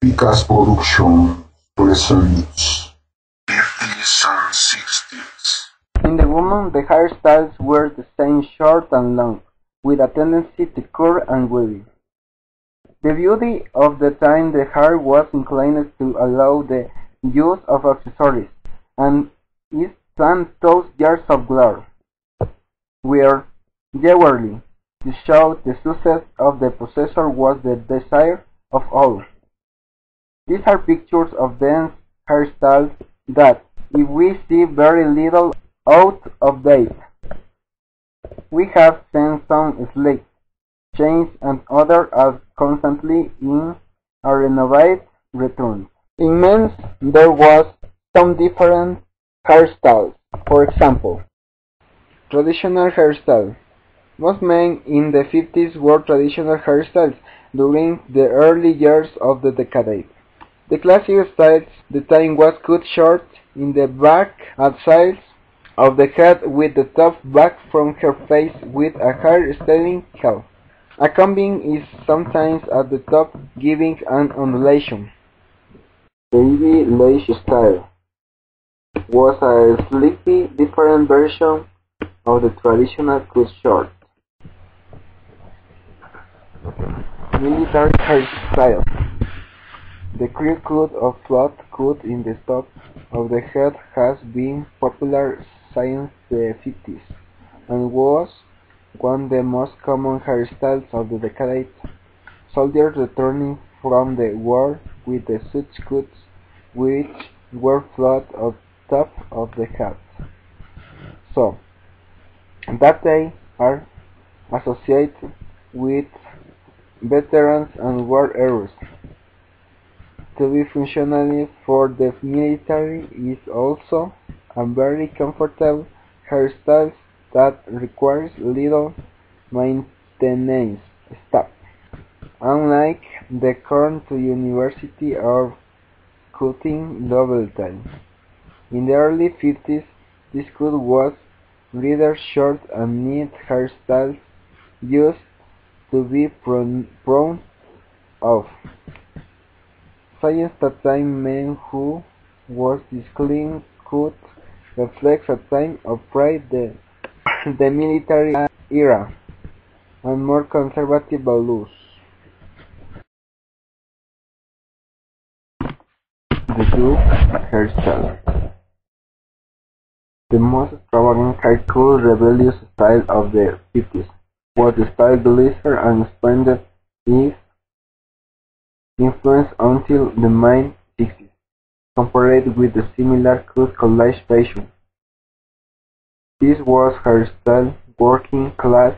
Because production presents 50s and 60s. In the women, the hairstyles were the same, short and long, with a tendency to curl and wavy. The beauty of the time, the hair was inclined to allow the use of accessories, and it spanned those years of glory, where jewelry, to show the success of the possessor, was the desire of all. These are pictures of dance hairstyles that, if we see very little out of date, we have seen some slick, changed, and others are constantly in a renovated return. In men, there was some different hairstyles. For example, traditional hairstyle. Most men in the 50s wore traditional hairstyles during the early years of the decade. The classic style the time was cut short in the back at sides of the head with the top back from her face with a hair styling help. A combing is sometimes at the top giving an ondulation. The Ivy lace style was a slightly different version of the traditional cut short. Military hairstyle. The crew cut or flat cut in the top of the head has been popular since the 50s and was one of the most common hairstyles of the decade. Soldiers returning from the war with the suit cuts which were flat on top of the head. So, that they are associated with veterans and war heroes. To be functional for the military is also a very comfortable hairstyle that requires little maintenance staff, unlike the current to university or cutting double time. In the early 50s, this cut was rather short and neat hairstyles used to be prone of. Science that time men who was this clean cut reflects a time of pride the military era and more conservative values. The Duke hairstyle. The most extravagant haircut rebellious style of the 50s was the style glazer and expanded its influence until the mid-60s, compared with the similar cut collage fashion. This was hairstyle working class,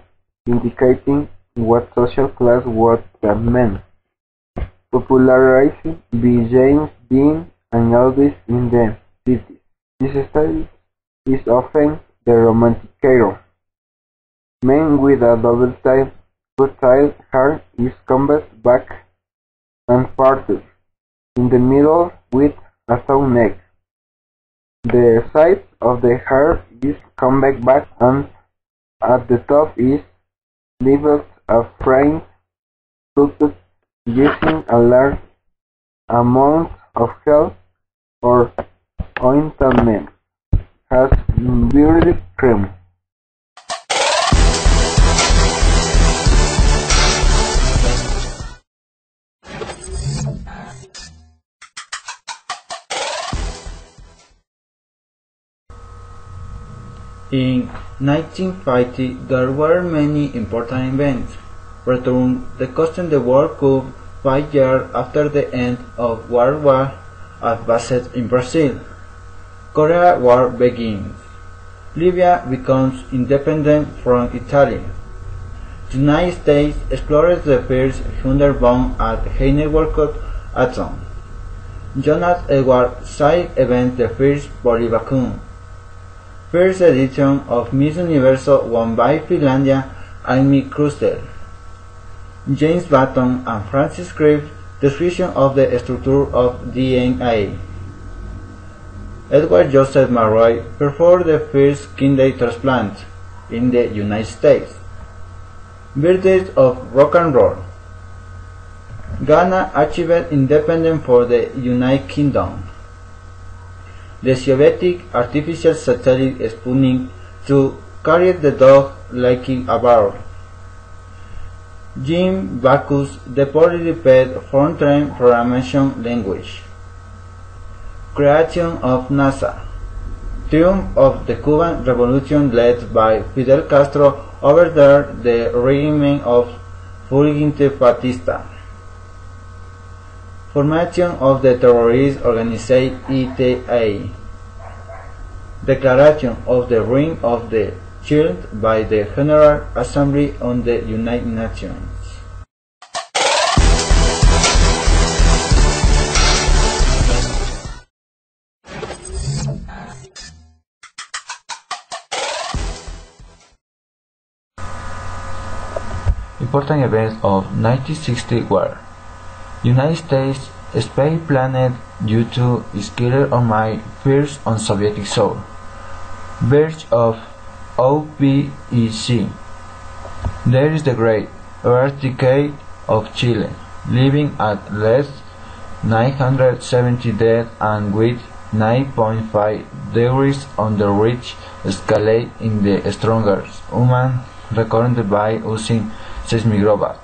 indicating what social class was the men, popularized by James Dean and Elvis in the 50s. This style is often the romantic hero. Men with a double type cut hair is combed back and parted in the middle with a saw neck. The sides of the hair is combed back and at the top is left a frame tucked using a large amount of gel or ointment as beard cream. In 1950, there were many important events. Return the costume the World Cup 5 years after the end of World War advanced in Brazil. Korea War begins. Libya becomes independent from Italy. The United States explores the first thunder bomb at Heine World Cup Atom. Jonas Edward side event the first Polyvacuum. First edition of Miss Universe won by Finlandia Amy Krustel. James Button and Francis Crick description of the structure of DNA. Edward Joseph Marroy performed the first kidney transplant in the United States. Birthdays of rock and roll. Ghana achieved independence for the United Kingdom. The Soviet artificial satellite Sputnik 2 carried the dog like a barrel. Jim Backus, the poorly paid Fortran programmation language. Creation of NASA. Triumph of the Cuban Revolution led by Fidel Castro overthrew the regime of Fulgencio Batista. Formation of the terrorist organization ETA. Declaration of the Ring of the Child by the General Assembly of the United Nations. Important events of 1960 were United States space planet U-2 is killed on my first on Soviet soil. Birth of OPEC. There is the great earthquake of Chile, leaving at least 970 dead and with 9.5 degrees on the Richter scale in the strongest human recorded by using seismograph.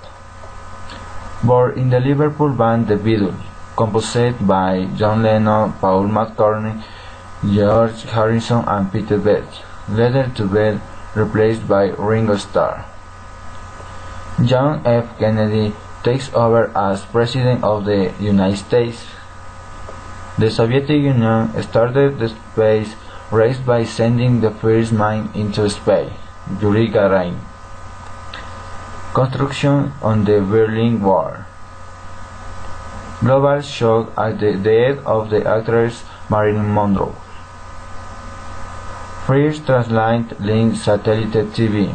Born in the Liverpool band The Beatles, composed by John Lennon, Paul McCartney, George Harrison and Peter Best, later to be replaced by Ringo Starr. John F. Kennedy takes over as President of the United States. The Soviet Union started the space race by sending the first man into space, Yuri Gagarin. Construction on the Berlin Wall. Global shock at the death of the actress Marilyn Monroe. First translate link satellite TV.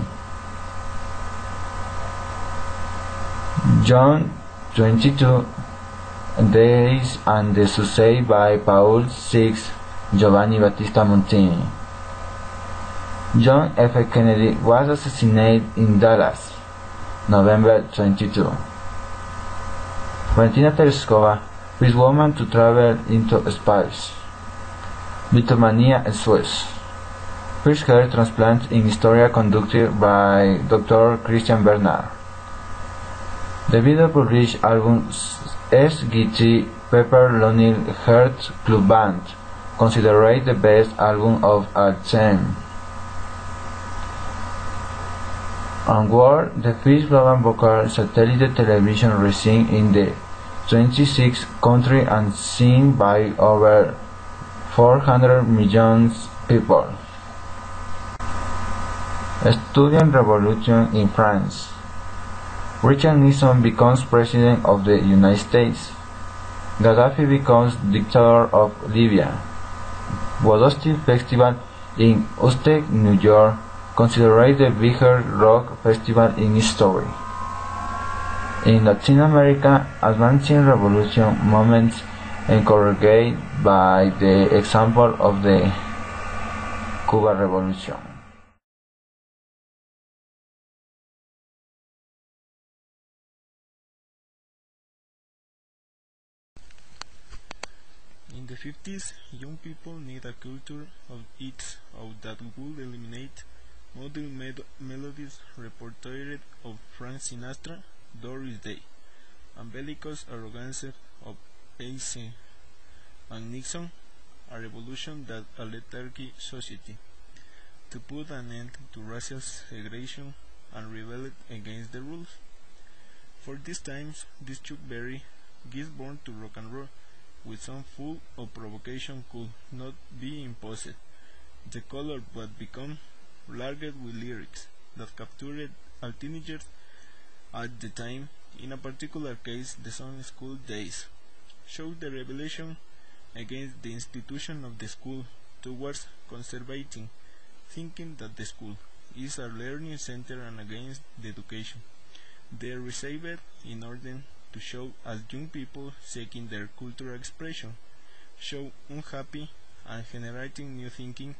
John 22 Days and the Suicide by Paul VI Giovanni Battista Montini. John F. Kennedy was assassinated in Dallas, November 22. Valentina Tereskova, first woman to travel into space. Beatlemania in Suez. First hair transplant in history conducted by Dr. Christian Bernard. The video published album Sgt. Pepper Lonely Hearts Club Band, considered the best album of all time. Onward, the first global vocal satellite television received in the 26 countries and seen by over 400 million people. Student Revolution in France. Richard Nixon becomes President of the United States. Gaddafi becomes Dictator of Libya. Woodstock Festival in Woodstock, New York, considered the biggest rock festival in history. In Latin America, advancing revolution movements encouraged by the example of the Cuban Revolution. In the 50s, young people need a culture of its own that would eliminate modern melodies repertoire of Frank Sinatra, Doris Day, and bellicose arrogance of AC and Nixon, a revolution that a lethargic society, to put an end to racial segregation and rebel against the rules. For these times, this Chuck Berry gives born to rock and roll, with some full of provocation could not be imposed. The color but become larger with lyrics that captured all teenagers at the time. In a particular case, the song School Days showed the rebellion against the institution of the school towards conservating, thinking that the school is a learning center and against the education they received in order to show as young people seeking their cultural expression, show unhappy and generating new thinking,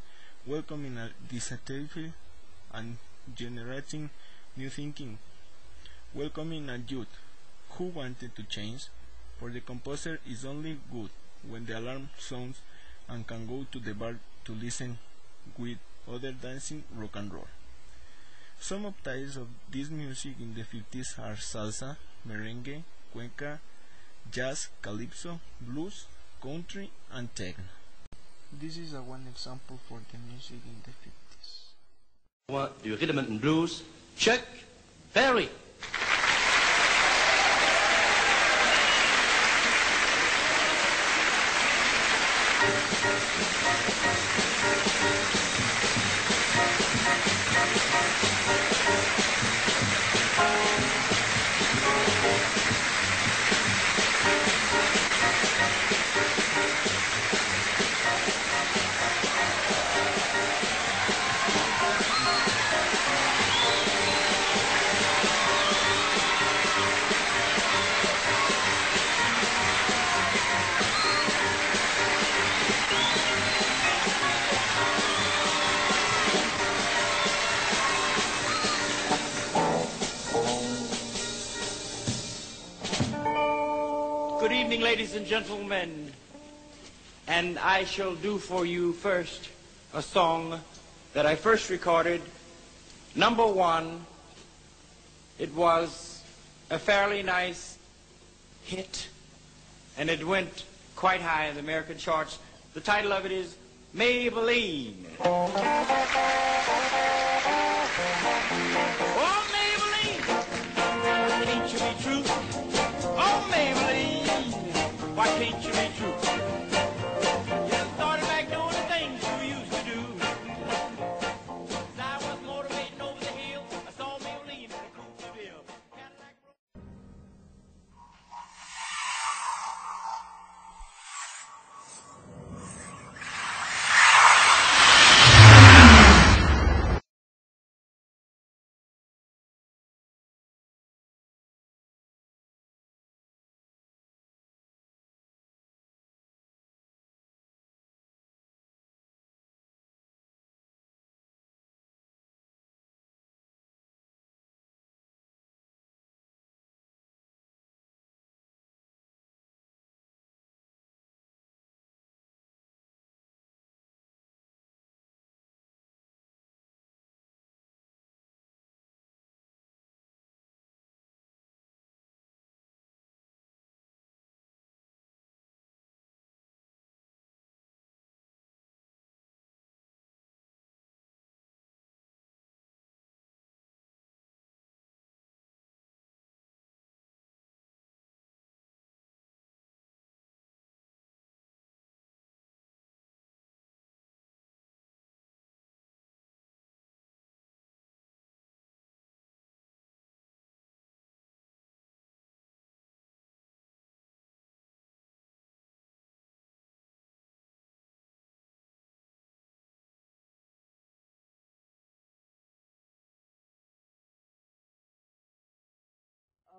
welcoming a dissatisfied and generating new thinking, welcoming a youth who wanted to change, for the composer is only good when the alarm sounds and can go to the bar to listen with other dancing rock and roll. Some of types of this music in the 50s are salsa, merengue, cueca, jazz, calypso, blues, country, and techno. This is a one example for the music in the 50s. Du rhythm and blues, Chuck Berry. Good evening, ladies and gentlemen, and I shall do for you first a song that I first recorded. Number one, it was a fairly nice hit, and it went quite high in the American charts. The title of it is Maybelline. Oh, Maybelline, can't you be true? Oh, Maybelline, why can't you be true? You done started back doing the things you used to do. As I was motivating over the hill, I saw Maybelline in a coupe de ville. Cadillac Road.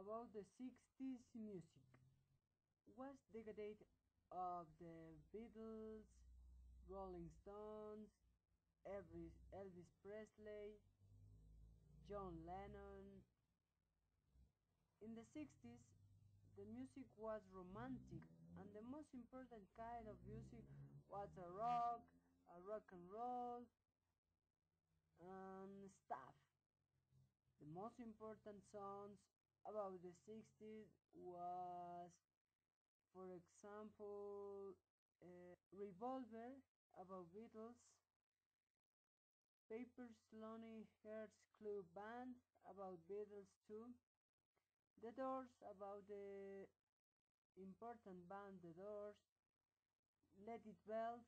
About the 60s music was decade of the Beatles, Rolling Stones, Elvis Presley, John Lennon. In the 60s, the music was romantic, and the most important kind of music was a rock and roll, and stuff. The most important songs about the 60s was, for example, Revolver about Beatles, Paper's Lonely Hearts Club Band about Beatles too, The Doors about the important band The Doors, Let It Belt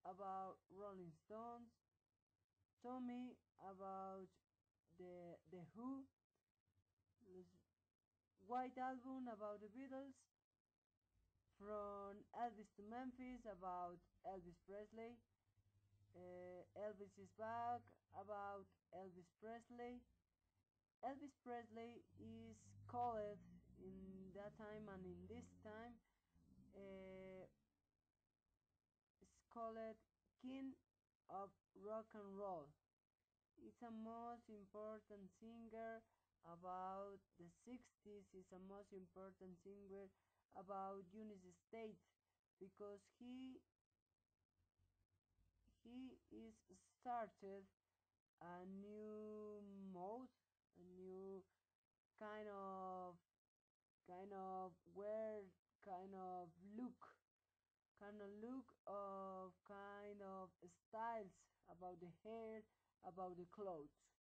about Rolling Stones, Tommy about the Who, White Album about the Beatles, From Elvis to Memphis about Elvis Presley, Elvis is Back about Elvis Presley. Elvis Presley is called in that time and in this time is called King of Rock and Roll. It's a most important singer about the 60s is a most important singer about United States because he is started a new mode, a new kind of weird kind of look of kind of styles about the hair, about the clothes.